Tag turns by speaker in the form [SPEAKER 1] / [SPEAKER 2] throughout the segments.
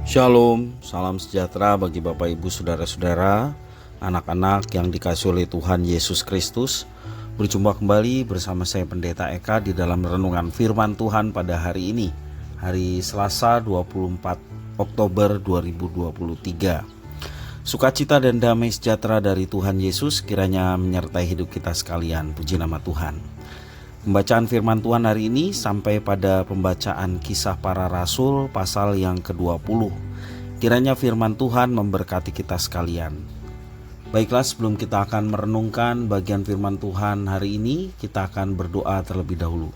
[SPEAKER 1] Shalom, salam sejahtera bagi Bapak Ibu Saudara-saudara, anak-anak yang dikasihi oleh Tuhan Yesus Kristus. Berjumpa kembali bersama saya Pendeta Eka di dalam renungan firman Tuhan pada hari ini, hari Selasa 24 Oktober 2023. Sukacita dan damai sejahtera dari Tuhan Yesus kiranya menyertai hidup kita sekalian. Puji nama Tuhan. Pembacaan firman Tuhan hari ini sampai pada pembacaan Kisah Para Rasul pasal yang ke-20. Kiranya firman Tuhan memberkati kita sekalian. Baiklah, sebelum kita akan merenungkan bagian firman Tuhan hari ini, kita akan berdoa terlebih dahulu.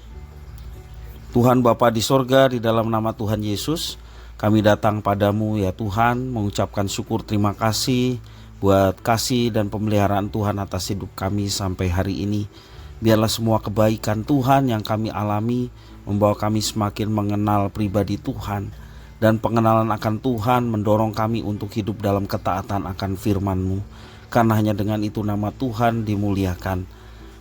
[SPEAKER 1] Tuhan Bapa di sorga, di dalam nama Tuhan Yesus, kami datang padamu ya Tuhan, mengucapkan syukur terima kasih buat kasih dan pemeliharaan Tuhan atas hidup kami sampai hari ini. Biarlah semua kebaikan Tuhan yang kami alami membawa kami semakin mengenal pribadi Tuhan, dan pengenalan akan Tuhan mendorong kami untuk hidup dalam ketaatan akan firman-Mu. Karena hanya dengan itu nama Tuhan dimuliakan.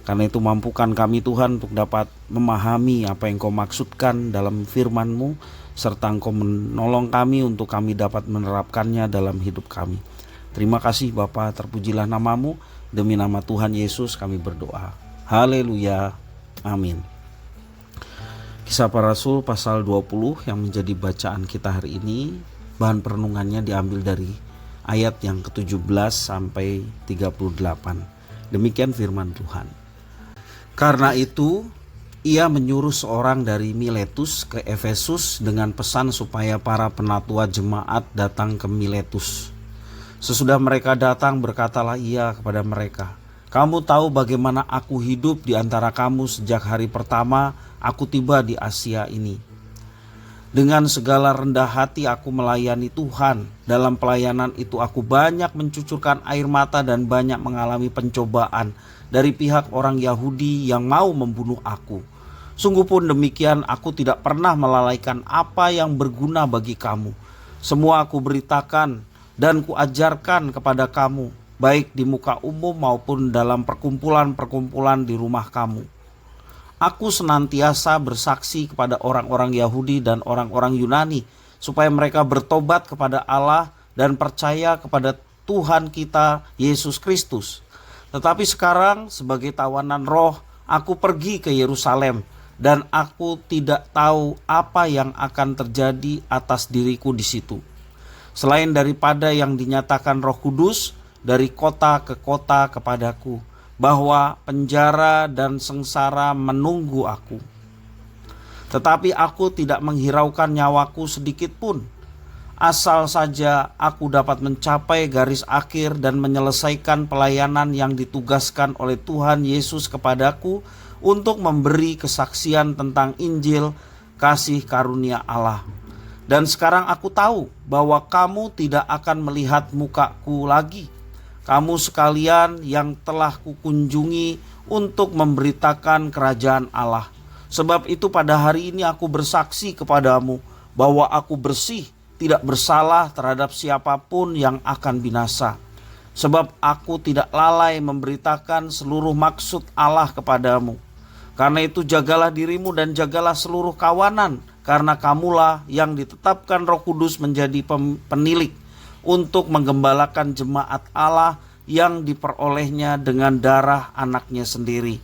[SPEAKER 1] Karena itu mampukan kami Tuhan untuk dapat memahami apa yang Kau maksudkan dalam firman-Mu, serta Engkau menolong kami untuk kami dapat menerapkannya dalam hidup kami. Terima kasih Bapa, terpujilah nama-Mu. Demi nama Tuhan Yesus kami berdoa. Haleluya, amin. Kisah Para Rasul pasal 20 yang menjadi bacaan kita hari ini, bahan perenungannya diambil dari ayat yang ke-17 sampai 38. Demikian firman Tuhan. Karena itu, ia menyuruh seorang dari Miletus ke Efesus dengan pesan supaya para penatua jemaat datang ke Miletus. Sesudah mereka datang, berkatalah ia kepada mereka, "Kamu tahu bagaimana aku hidup di antara kamu sejak hari pertama aku tiba di Asia ini. Dengan segala rendah hati aku melayani Tuhan. Dalam pelayanan itu aku banyak mencucurkan air mata dan banyak mengalami pencobaan dari pihak orang Yahudi yang mau membunuh aku. Sungguh pun demikian, aku tidak pernah melalaikan apa yang berguna bagi kamu. Semua aku beritakan dan kuajarkan kepada kamu, baik di muka umum maupun dalam perkumpulan-perkumpulan di rumah kamu. Aku senantiasa bersaksi kepada orang-orang Yahudi dan orang-orang Yunani, supaya mereka bertobat kepada Allah dan percaya kepada Tuhan kita Yesus Kristus. Tetapi sekarang sebagai tawanan roh, aku pergi ke Yerusalem, dan aku tidak tahu apa yang akan terjadi atas diriku di situ, selain daripada yang dinyatakan Roh Kudus dari kota ke kota kepadaku, bahwa penjara dan sengsara menunggu aku. Tetapi aku tidak menghiraukan nyawaku sedikit pun, asal saja aku dapat mencapai garis akhir dan menyelesaikan pelayanan yang ditugaskan oleh Tuhan Yesus kepadaku untuk memberi kesaksian tentang Injil kasih karunia Allah. Dan sekarang aku tahu bahwa kamu tidak akan melihat mukaku lagi, kamu sekalian yang telah kukunjungi untuk memberitakan kerajaan Allah. Sebab itu pada hari ini aku bersaksi kepadamu bahwa aku bersih, tidak bersalah terhadap siapapun yang akan binasa. Sebab aku tidak lalai memberitakan seluruh maksud Allah kepadamu. Karena itu jagalah dirimu dan jagalah seluruh kawanan, karena kamulah yang ditetapkan Roh Kudus menjadi penilik untuk menggembalakan jemaat Allah yang diperolehnya dengan darah anaknya sendiri.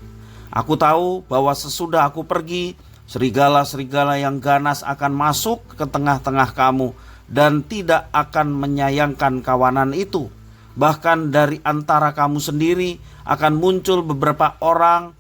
[SPEAKER 1] Aku tahu bahwa sesudah aku pergi, serigala-serigala yang ganas akan masuk ke tengah-tengah kamu dan tidak akan menyayangkan kawanan itu. Bahkan dari antara kamu sendiri akan muncul beberapa orang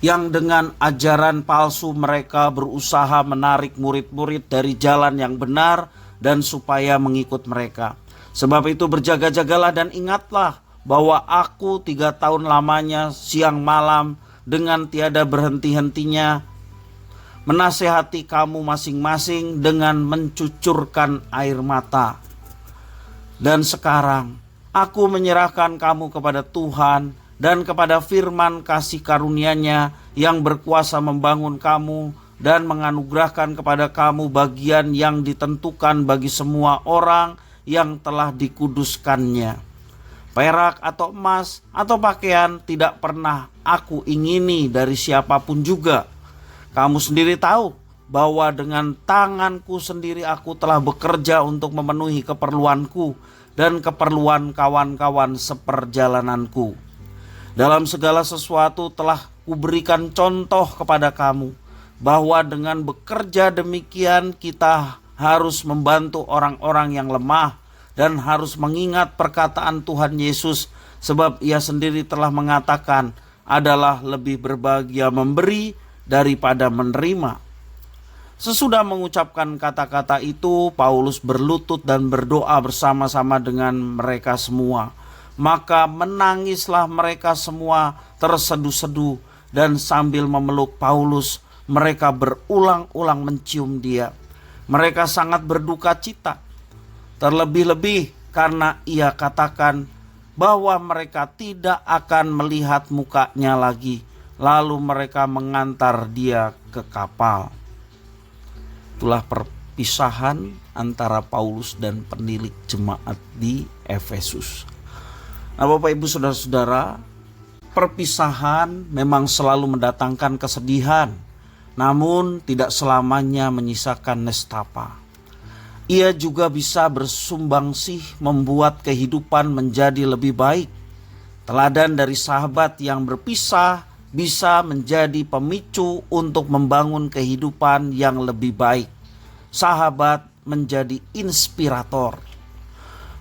[SPEAKER 1] yang dengan ajaran palsu mereka berusaha menarik murid-murid dari jalan yang benar dan supaya mengikut mereka. Sebab itu berjaga-jagalah dan ingatlah bahwa aku 3 tahun lamanya siang malam dengan tiada berhenti-hentinya menasehati kamu masing-masing dengan mencucurkan air mata. Dan sekarang aku menyerahkan kamu kepada Tuhan dan kepada firman kasih karunia-Nya yang berkuasa membangun kamu dan menganugerahkan kepada kamu bagian yang ditentukan bagi semua orang yang telah dikuduskannya. Perak atau emas atau pakaian tidak pernah aku ingini dari siapapun juga. Kamu sendiri tahu bahwa dengan tanganku sendiri aku telah bekerja untuk memenuhi keperluanku dan keperluan kawan-kawan seperjalananku. Dalam segala sesuatu telah kuberikan contoh kepada kamu, bahwa dengan bekerja demikian kita harus membantu orang-orang yang lemah dan harus mengingat perkataan Tuhan Yesus, sebab ia sendiri telah mengatakan adalah lebih berbahagia memberi daripada menerima. Sesudah mengucapkan kata-kata itu, Paulus berlutut dan berdoa bersama-sama dengan mereka semua. Maka menangislah mereka semua tersedu-sedu, dan sambil memeluk Paulus, mereka berulang-ulang mencium dia. Mereka sangat berduka cita, terlebih-lebih karena ia katakan bahwa mereka tidak akan melihat mukanya lagi. Lalu mereka mengantar dia ke kapal. Itulah perpisahan antara Paulus dan penilik jemaat di Efesus. Nah, Bapak Ibu Saudara-saudara, perpisahan memang selalu mendatangkan kesedihan, namun tidak selamanya menyisakan nestapa. Ia juga bisa bersumbangsih membuat kehidupan menjadi lebih baik. Teladan dari sahabat yang berpisah bisa menjadi pemicu untuk membangun kehidupan yang lebih baik. Sahabat menjadi inspirator.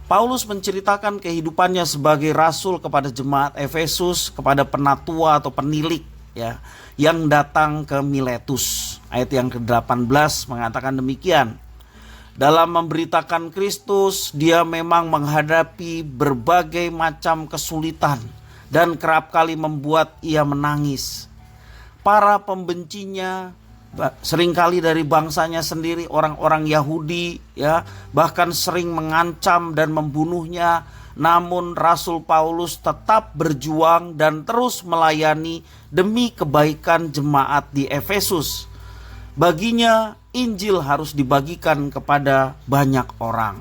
[SPEAKER 1] Paulus menceritakan kehidupannya sebagai rasul kepada jemaat Efesus, kepada penatua atau penilik ya, yang datang ke Miletus. Ayat yang ke-18 mengatakan demikian. Dalam memberitakan Kristus, dia memang menghadapi berbagai macam kesulitan dan kerap kali membuat ia menangis. Para pembencinya, seringkali dari bangsanya sendiri, orang-orang Yahudi ya, bahkan sering mengancam dan membunuhnya. Namun Rasul Paulus tetap berjuang dan terus melayani demi kebaikan jemaat di Efesus. Baginya Injil harus dibagikan kepada banyak orang.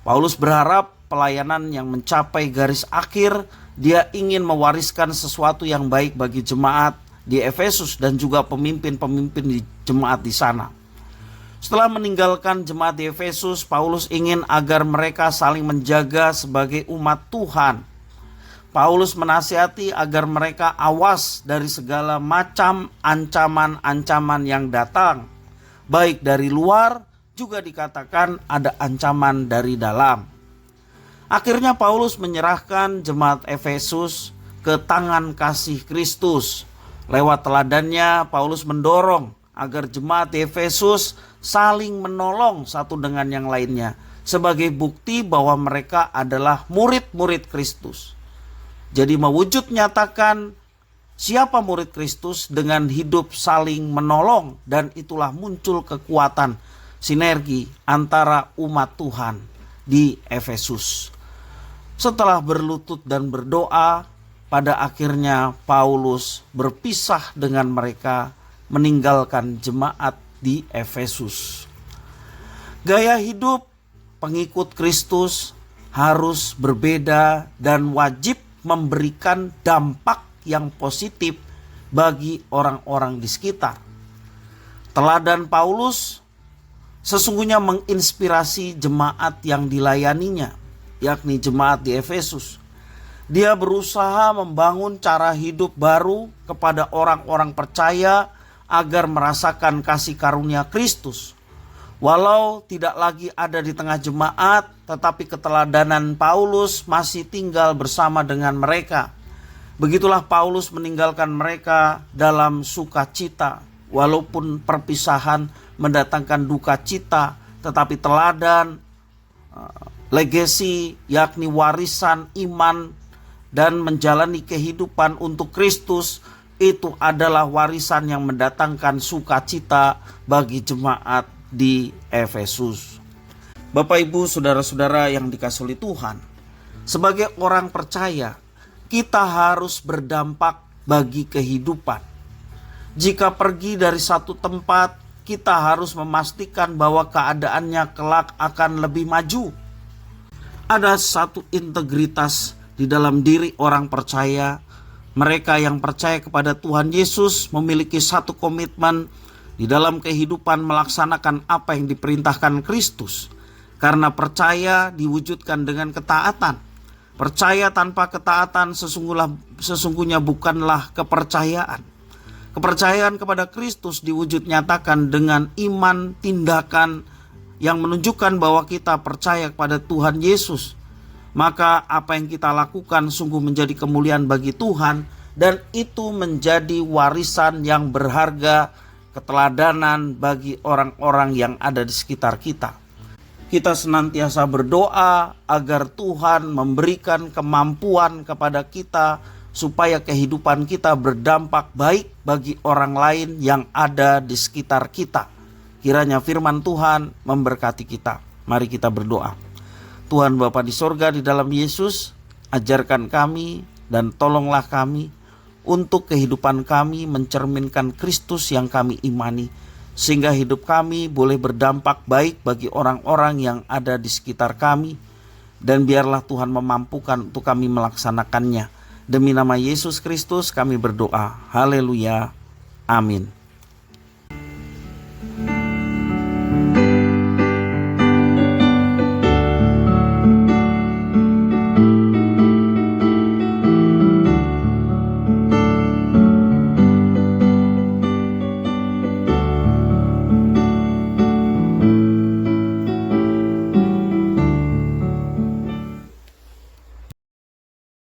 [SPEAKER 1] Paulus berharap pelayanan yang mencapai garis akhir, dia ingin mewariskan sesuatu yang baik bagi jemaat di Efesus dan juga pemimpin-pemimpin di jemaat di sana. Setelah meninggalkan jemaat di Efesus, Paulus ingin agar mereka saling menjaga sebagai umat Tuhan. Paulus menasihati agar mereka awas dari segala macam ancaman-ancaman yang datang. Baik dari luar, juga dikatakan ada ancaman dari dalam. Akhirnya Paulus menyerahkan jemaat Efesus ke tangan kasih Kristus. Lewat teladannya, Paulus mendorong agar jemaat di Efesus saling menolong satu dengan yang lainnya sebagai bukti bahwa mereka adalah murid-murid Kristus. Jadi mewujud nyatakan siapa murid Kristus dengan hidup saling menolong, dan itulah muncul kekuatan sinergi antara umat Tuhan di Efesus. Setelah berlutut dan berdoa, pada akhirnya Paulus berpisah dengan mereka, meninggalkan jemaat di Efesus. Gaya hidup pengikut Kristus harus berbeda dan wajib memberikan dampak yang positif bagi orang-orang di sekitar. Teladan Paulus sesungguhnya menginspirasi jemaat yang dilayaninya, yakni jemaat di Efesus. Dia berusaha membangun cara hidup baru kepada orang-orang percaya agar merasakan kasih karunia Kristus. Walau tidak lagi ada di tengah jemaat, tetapi keteladanan Paulus masih tinggal bersama dengan mereka. Begitulah Paulus meninggalkan mereka dalam sukacita. Walaupun perpisahan mendatangkan duka cita, tetapi teladan, legasi, yakni warisan iman dan menjalani kehidupan untuk Kristus, itu adalah warisan yang mendatangkan sukacita bagi jemaat di Efesus. Bapak Ibu Saudara-saudara yang dikasihi Tuhan, sebagai orang percaya, kita harus berdampak bagi kehidupan. Jika pergi dari satu tempat, kita harus memastikan bahwa keadaannya kelak akan lebih maju. Ada satu integritas di dalam diri orang percaya. Mereka yang percaya kepada Tuhan Yesus memiliki satu komitmen, di dalam kehidupan melaksanakan apa yang diperintahkan Kristus. Karena percaya diwujudkan dengan ketaatan. Percaya tanpa ketaatan sesungguhnya bukanlah kepercayaan. Kepercayaan kepada Kristus diwujud nyatakan dengan iman tindakan yang menunjukkan bahwa kita percaya kepada Tuhan Yesus. Maka apa yang kita lakukan sungguh menjadi kemuliaan bagi Tuhan, dan itu menjadi warisan yang berharga, keteladanan bagi orang-orang yang ada di sekitar kita. Kita senantiasa berdoa agar Tuhan memberikan kemampuan kepada kita supaya kehidupan kita berdampak baik bagi orang lain yang ada di sekitar kita. Kiranya firman Tuhan memberkati kita. Mari kita berdoa. Tuhan Bapa di sorga, di dalam Yesus, ajarkan kami dan tolonglah kami untuk kehidupan kami mencerminkan Kristus yang kami imani, sehingga hidup kami boleh berdampak baik bagi orang-orang yang ada di sekitar kami, dan biarlah Tuhan memampukan untuk kami melaksanakannya. Demi nama Yesus Kristus kami berdoa. Haleluya. Amin.